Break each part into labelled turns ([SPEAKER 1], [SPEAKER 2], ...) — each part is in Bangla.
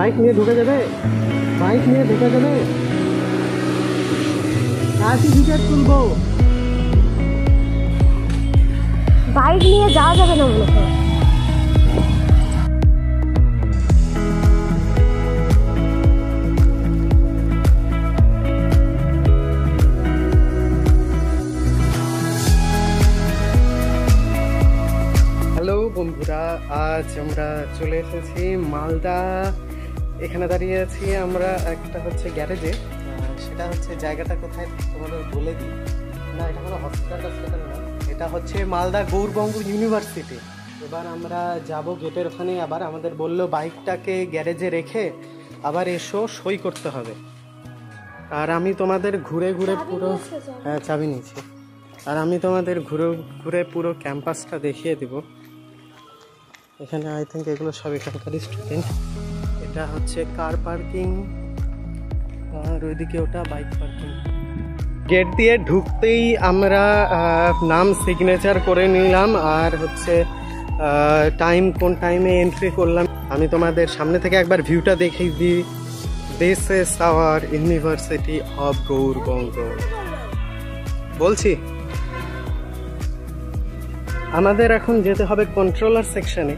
[SPEAKER 1] বাইক নিয়ে ঢুকে যাবে, বাইক নিয়ে ঢুকে যাবে, সার্টিফিকেট তুলবো।
[SPEAKER 2] বাইক নিয়ে যাওয়া যাবে না মনে হয়।
[SPEAKER 1] হ্যালো বন্ধুরা, আজ আমরা চলে এসেছি মালদা। এখানে দাঁড়িয়ে আছি আমরা একটা হচ্ছে গ্যারেজে। সেটা হচ্ছে জায়গাটা কোথায় তোমাদের বলে দিই। না, এটা কোনো হসপিটাল টসপিটাল না, এটা হচ্ছে মালদা গৌরবঙ্গ ইউনিভার্সিটি। এবার আমরা যাব গেটের ওখানে। আবার আমাদের বললো বাইকটাকে গ্যারেজে রেখে আবার এসো, সই করতে হবে। আর আমি তোমাদের ঘুরে ঘুরে পুরো, হ্যাঁ চাবি নিয়েছি, আর আমি তোমাদের ঘুরে ঘুরে পুরো ক্যাম্পাসটা দেখিয়ে দিব। এখানে আই থিঙ্ক এগুলো সব এখানকারই স্টুডেন্ট। এটা হচ্ছে কার পার্কিং, আর ওইদিকে ওটা বাইক পার্কিং। গেট দিয়ে ঢুকতেই আমরা নাম সিগনেচার করে নিলাম, আর হচ্ছে টাইম, কোন টাইমে এন্ট্রি করলাম। আমি তোমাদের সামনে থেকে একবার ভিউটা দেখিয়ে দিই। This is our university of Gour Banga. বলছি আমাদের এখন যেতে হবে কন্ট্রোলার সেকশনে।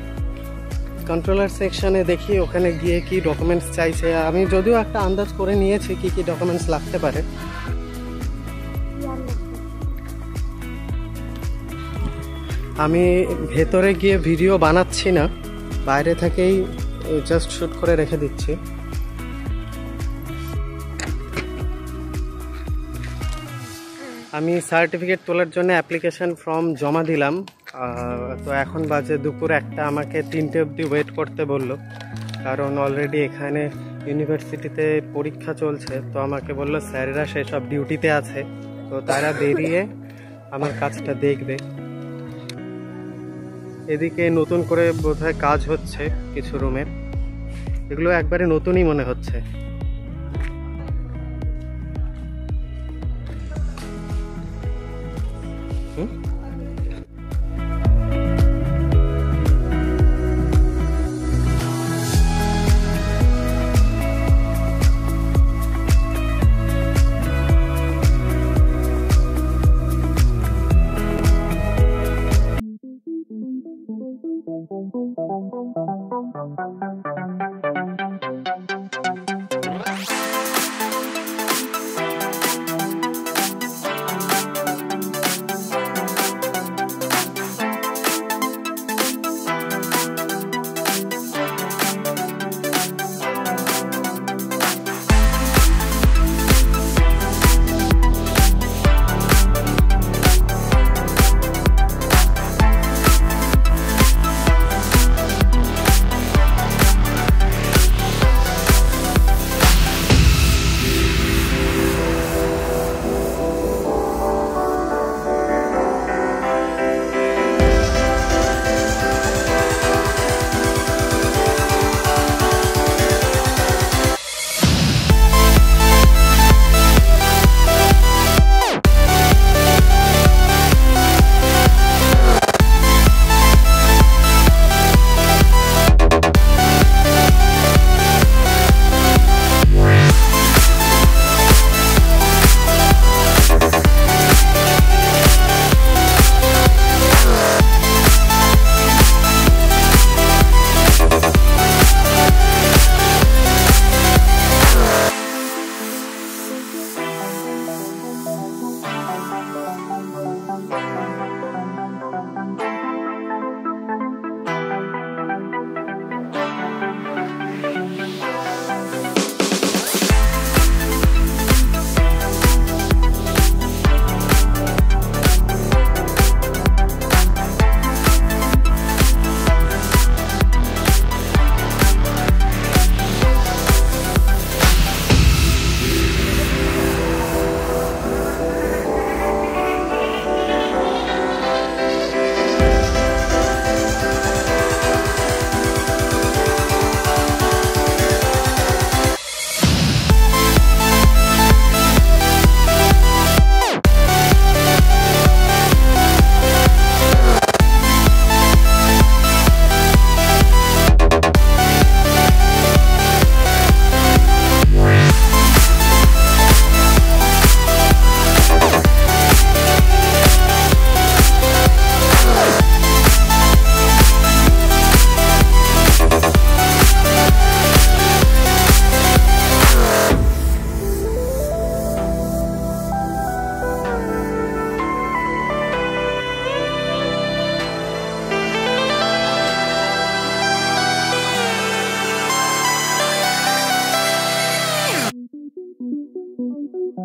[SPEAKER 1] কন্ট্রোলার সেকশনে দেখি ওখানে গিয়ে কি ডকুমেন্টস চাইছে। আমি যদিও একটা আন্দাজ করে নিয়েছি কি কি ডকুমেন্টস লাগতে পারে। আমি ভেতরে গিয়ে ভিডিও বানাচ্ছি না, বাইরে থেকেই জাস্ট শুট করে রেখে দিচ্ছি। আমি সার্টিফিকেট তোলার জন্য অ্যাপ্লিকেশন ফর্ম জমা দিলাম। তো এখন বাজে দুপুর 1টা, আমাকে 3টে অবধি ওয়েট করতে বললো, কারণ অলরেডি এখানে ইউনিভার্সিটিতে পরীক্ষা চলছে। তো আমাকে বললো স্যারেরা সেসব ডিউটিতে আছে, তো তারা বেরিয়ে আমার কাজটা দেখবে। এদিকে নতুন করে বোধহয় কাজ হচ্ছে কিছু রুমের, এগুলো একবারে নতুনই মনে হচ্ছে।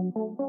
[SPEAKER 2] না